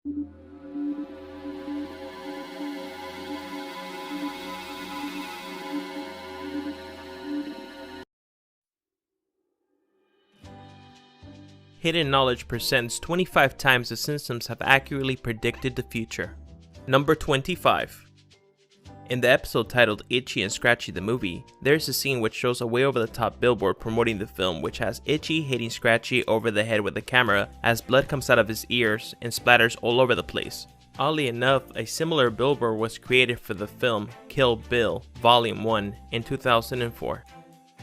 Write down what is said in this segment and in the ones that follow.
Hidden Knowledge presents 25 times the Simpsons have accurately predicted the future. Number 25. In the episode titled Itchy and Scratchy the Movie, there's a scene which shows a way over the top billboard promoting the film, which has Itchy hitting Scratchy over the head with the camera as blood comes out of his ears and splatters all over the place. Oddly enough, a similar billboard was created for the film Kill Bill Volume 1 in 2004.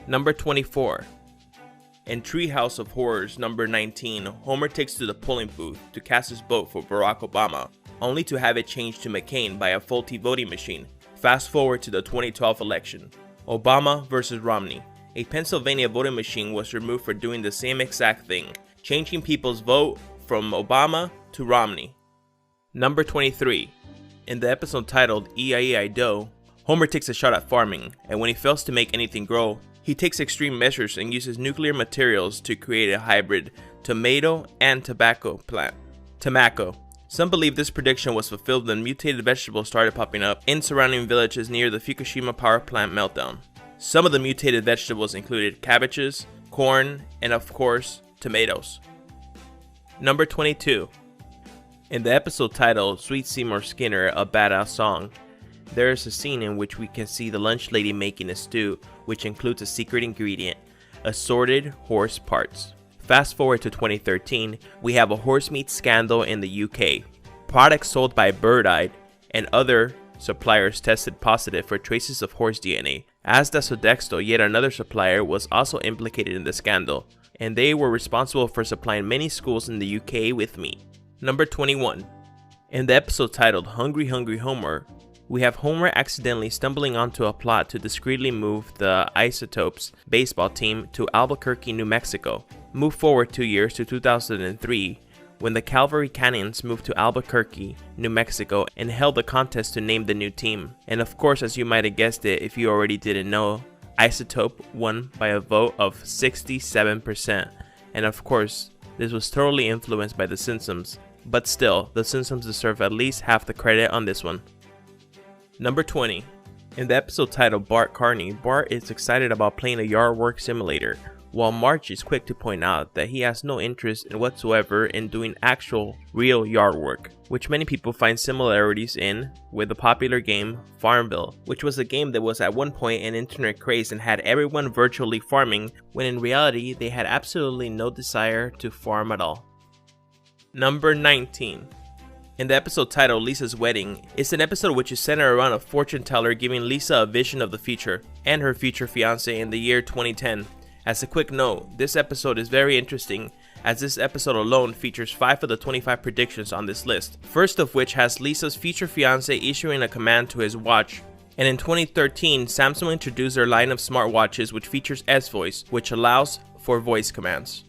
Number 24. In Treehouse of Horrors number 19, Homer takes to the polling booth to cast his vote for Barack Obama, only to have it changed to McCain by a faulty voting machine. Fast forward to the 2012 election. Obama versus Romney. A Pennsylvania voting machine was removed for doing the same exact thing, changing people's vote from Obama to Romney. Number 23. In the episode titled E-I-E-I-Do, Homer takes a shot at farming, and when he fails to make anything grow, he takes extreme measures and uses nuclear materials to create a hybrid tomato and tobacco plant. Tamaco. Some believe this prediction was fulfilled when mutated vegetables started popping up in surrounding villages near the Fukushima power plant meltdown. Some of the mutated vegetables included cabbages, corn, and of course, tomatoes. Number 22. In the episode titled Sweet Seymour Skinner, A Badass Song, there is a scene in which we can see the lunch lady making a stew, which includes a secret ingredient, assorted horse parts. Fast forward to 2013, we have a horse meat scandal in the UK. Products sold by Bird Eye and other suppliers tested positive for traces of horse DNA. As does Sodexo, yet another supplier was also implicated in the scandal, and they were responsible for supplying many schools in the UK with meat. Number 21. In the episode titled Hungry Hungry Homer, we have Homer accidentally stumbling onto a plot to discreetly move the Isotopes baseball team to Albuquerque, New Mexico. Move forward 2 years to 2003, when the Calvary Cannons moved to Albuquerque, New Mexico and held a contest to name the new team. And of course, as you might have guessed it if you already didn't know, Isotope won by a vote of 67%. And of course, this was totally influenced by The Simpsons. But still, The Simpsons deserve at least half the credit on this one. Number 20. In the episode titled Bart Carney, Bart is excited about playing a yard work simulator, while Marge is quick to point out that he has no interest in whatsoever in doing actual, real yard work, which many people find similarities in with the popular game Farmville, which was a game that was at one point an internet craze and had everyone virtually farming, when in reality they had absolutely no desire to farm at all. Number 19. In the episode titled Lisa's Wedding, it's an episode which is centered around a fortune teller giving Lisa a vision of the future and her future fiance in the year 2010. As a quick note, this episode is very interesting as this episode alone features 5 of the 25 predictions on this list, first of which has Lisa's future fiance issuing a command to his watch. And in 2013, Samsung introduced their line of smartwatches which features S-Voice, which allows for voice commands.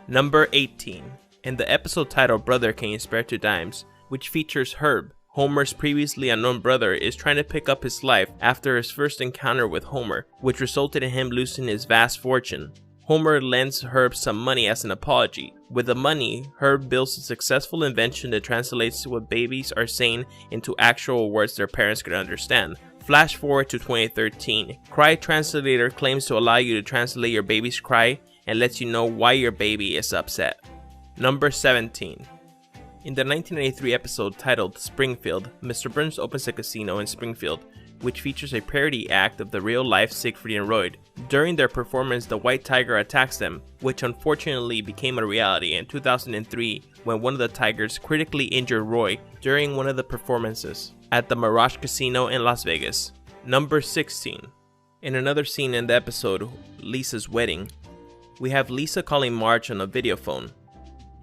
Number 18. In the episode titled Brother Can You Spare 2 Dimes, which features Herb, Homer's previously unknown brother is trying to pick up his life after his first encounter with Homer, which resulted in him losing his vast fortune. Homer lends Herb some money as an apology. With the money, Herb builds a successful invention that translates what babies are saying into actual words their parents could understand. Flash forward to 2013. Cry Translator claims to allow you to translate your baby's cry and lets you know why your baby is upset. Number 17. In the 1993 episode titled Springfield, Mr. Burns opens a casino in Springfield, which features a parody act of the real-life Siegfried and Roy. During their performance, the White Tiger attacks them, which unfortunately became a reality in 2003 when one of the tigers critically injured Roy during one of the performances at the Mirage Casino in Las Vegas. Number 16. In another scene in the episode Lisa's Wedding, we have Lisa calling Marge on a video phone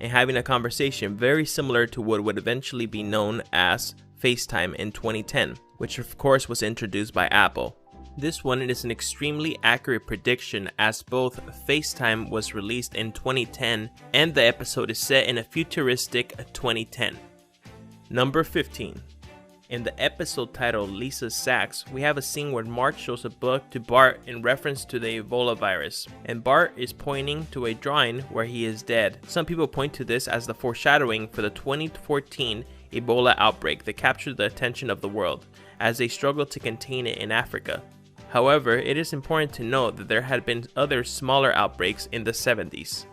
and having a conversation very similar to what would eventually be known as FaceTime in 2010, which of course was introduced by Apple. This one is an extremely accurate prediction as both FaceTime was released in 2010 and the episode is set in a futuristic 2010. Number 15. In the episode titled Lisa's Sacks, we have a scene where Marge shows a book to Bart in reference to the Ebola virus, and Bart is pointing to a drawing where he is dead. Some people point to this as the foreshadowing for the 2014 Ebola outbreak that captured the attention of the world, as they struggled to contain it in Africa. However, it is important to note that there had been other smaller outbreaks in the 70s.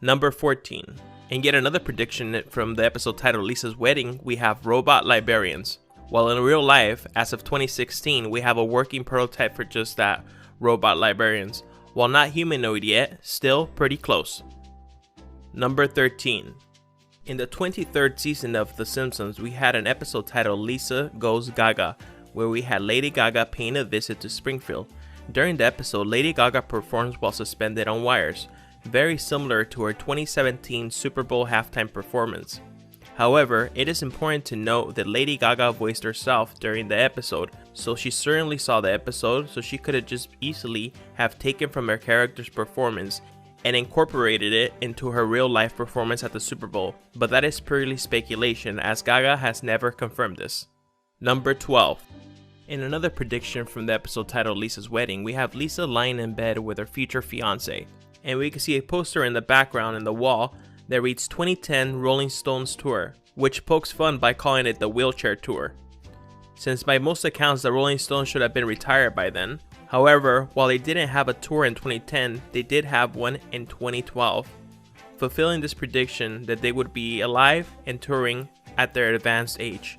Number 14. In yet another prediction from the episode titled Lisa's Wedding, we have robot librarians. While in real life, as of 2016, we have a working prototype for just that, robot librarians. While not humanoid yet, still pretty close. Number 13. In the 23rd season of The Simpsons, we had an episode titled Lisa Goes Gaga, where we had Lady Gaga paying a visit to Springfield. During the episode, Lady Gaga performs while suspended on wires, very similar to her 2017 Super Bowl halftime performance. However, it is important to note that Lady Gaga voiced herself during the episode, so she certainly saw the episode, so she could have just easily have taken from her character's performance and incorporated it into her real life performance at the Super Bowl, but that is purely speculation as Gaga has never confirmed this. Number 12. In another prediction from the episode titled Lisa's Wedding, we have Lisa lying in bed with her future fiance, and we can see a poster in the background in the wall that reads 2010 Rolling Stones Tour, which pokes fun by calling it the wheelchair tour, since by most accounts the Rolling Stones should have been retired by then. However, while they didn't have a tour in 2010, they did have one in 2012, fulfilling this prediction that they would be alive and touring at their advanced age.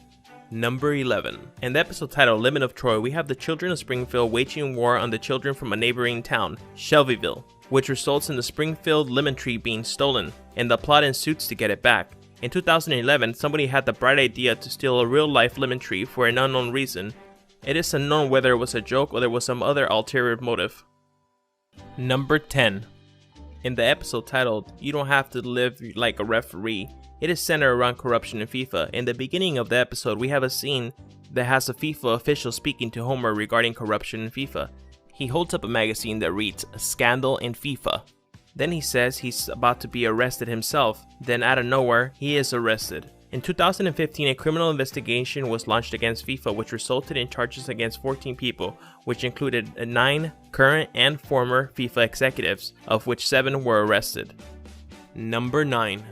Number 11. In the episode titled Lemon of Troy, we have the children of Springfield waging war on the children from a neighboring town, Shelbyville, which results in the Springfield lemon tree being stolen, and the plot ensues to get it back. In 2011, somebody had the bright idea to steal a real-life lemon tree for an unknown reason. It is unknown whether it was a joke or there was some other ulterior motive. Number 10. In the episode titled You Don't Have to Live Like a Referee, it is centered around corruption in FIFA. In the beginning of the episode, we have a scene that has a FIFA official speaking to Homer regarding corruption in FIFA. He holds up a magazine that reads, "Scandal in FIFA." Then he says he's about to be arrested himself. Then out of nowhere, he is arrested. In 2015, a criminal investigation was launched against FIFA, which resulted in charges against 14 people, which included 9 current and former FIFA executives, of which 7 were arrested. Number 9.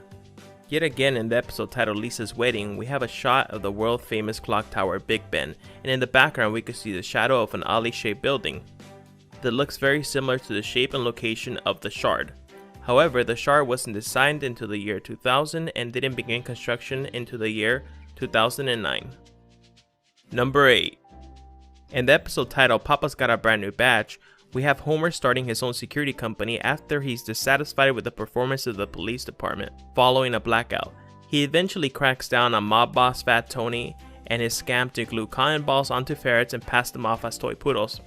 Yet again in the episode titled Lisa's Wedding, we have a shot of the world famous clock tower Big Ben, and in the background we can see the shadow of an alley-shaped building that looks very similar to the shape and location of the Shard. However, the Shard wasn't designed until the year 2000 and didn't begin construction into the year 2009. Number 8. In the episode titled Papa's Got a Brand New Badge, we have Homer starting his own security company after he's dissatisfied with the performance of the police department following a blackout. He eventually cracks down on mob boss Fat Tony and his scam to glue cotton balls onto ferrets and pass them off as toy poodles.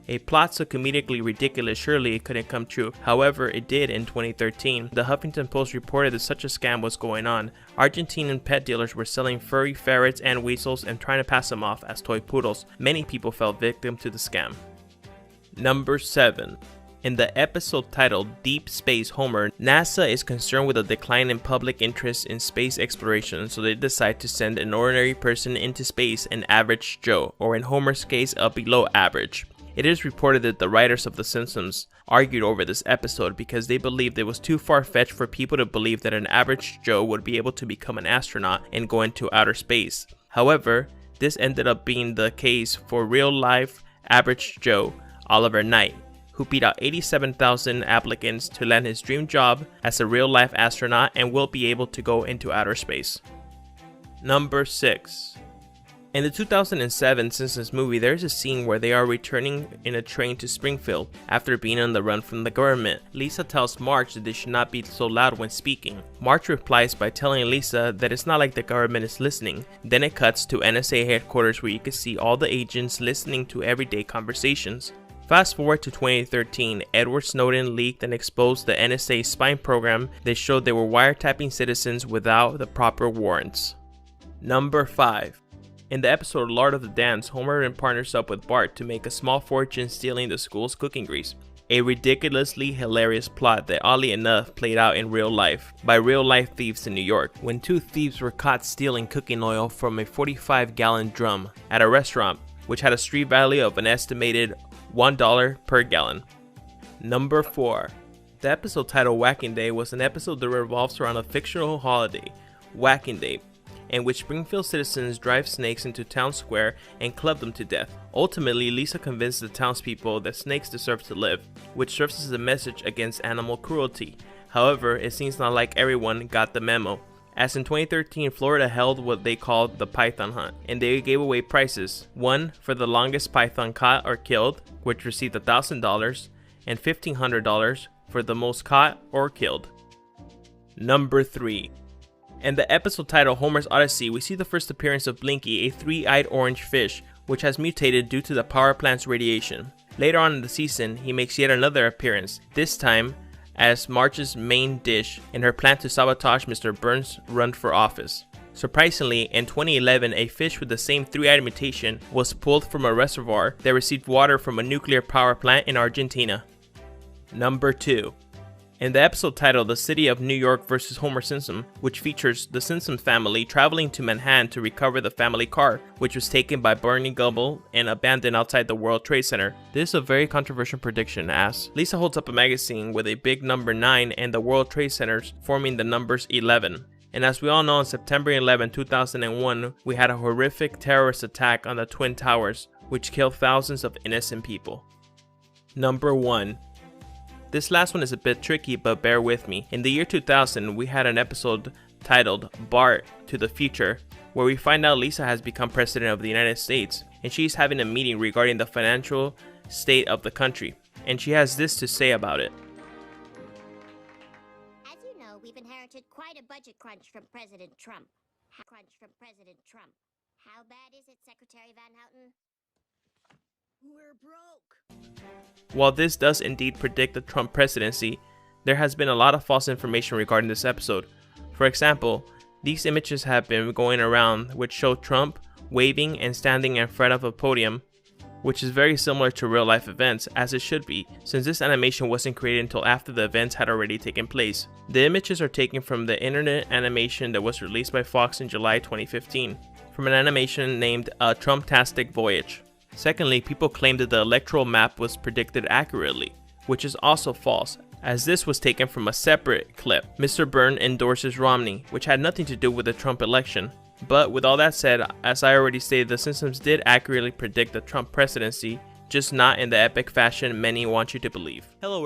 A plot so comedically ridiculous surely it couldn't come true. However, it did in 2013. The Huffington Post reported that such a scam was going on. Argentinian pet dealers were selling furry ferrets and weasels and trying to pass them off as toy poodles. Many people fell victim to the scam. Number 7. In the episode titled Deep Space Homer, NASA is concerned with a decline in public interest in space exploration, so they decide to send an ordinary person into space, an average Joe, or in Homer's case, a below average. It is reported that the writers of The Simpsons argued over this episode because they believed it was too far-fetched for people to believe that an average Joe would be able to become an astronaut and go into outer space. However, this ended up being the case for real-life average Joe, Oliver Knight, who beat out 87,000 applicants to land his dream job as a real-life astronaut and will be able to go into outer space. Number 6. In the 2007 Simpsons movie, there is a scene where they are returning in a train to Springfield after being on the run from the government. Lisa tells Marge that they should not be so loud when speaking. Marge replies by telling Lisa that it's not like the government is listening. Then it cuts to NSA headquarters where you can see all the agents listening to everyday conversations. Fast forward to 2013, Edward Snowden leaked and exposed the NSA spying program that showed they were wiretapping citizens without the proper warrants. Number 5. In the episode Lord of the Dance, Homer partners up with Bart to make a small fortune stealing the school's cooking grease. a ridiculously hilarious plot that oddly enough played out in real life by real life thieves in New York, when two thieves were caught stealing cooking oil from a 45-gallon drum at a restaurant which had a street value of an estimated $1 per gallon. Number 4. The episode titled Whacking Day was an episode that revolves around a fictional holiday, Whacking Day, in which Springfield citizens drive snakes into town square and club them to death. Ultimately, Lisa convinces the townspeople that snakes deserve to live, which serves as a message against animal cruelty. However, it seems not like everyone got the memo, as in 2013 Florida held what they called the Python Hunt, and they gave away prizes. One for the longest python caught or killed, which received $1,000, and $1,500 for the most caught or killed. Number 3. In the episode titled Homer's Odyssey, we see the first appearance of Blinky, a three-eyed orange fish, which has mutated due to the power plant's radiation. Later on in the season, he makes yet another appearance, this time as Marge's main dish in her plan to sabotage Mr. Burns' run for office. Surprisingly, in 2011, a fish with the same three-eyed mutation was pulled from a reservoir that received water from a nuclear power plant in Argentina. Number 2. In the episode titled The City of New York vs. Homer Simpson, which features the Simpson family traveling to Manhattan to recover the family car, which was taken by Barney Gumble and abandoned outside the World Trade Center. This is a very controversial prediction, as Lisa holds up a magazine with a big number 9 and the World Trade Centers forming the numbers 11. And as we all know, on September 11, 2001, we had a horrific terrorist attack on the Twin Towers, which killed thousands of innocent people. Number 1. This last one is a bit tricky, but bear with me. In the year 2000, we had an episode titled Bart to the Future, where we find out Lisa has become president of the United States, and she's having a meeting regarding the financial state of the country, and she has this to say about it. As you know, we've inherited quite a budget crunch from President Trump. How bad is it, Secretary Van Houten? We're broke. While this does indeed predict the Trump presidency, there has been a lot of false information regarding this episode. For example, these images have been going around which show Trump waving and standing in front of a podium, which is very similar to real life events, as it should be, since this animation wasn't created until after the events had already taken place. The images are taken from the internet animation that was released by Fox in July 2015, from an animation named A Trumptastic Voyage. Secondly, people claim that the electoral map was predicted accurately, which is also false, as this was taken from a separate clip. Mr. Byrne endorses Romney, which had nothing to do with the Trump election. But with all that said, as I already stated, the Simpsons did accurately predict the Trump presidency, just not in the epic fashion many want you to believe. Hello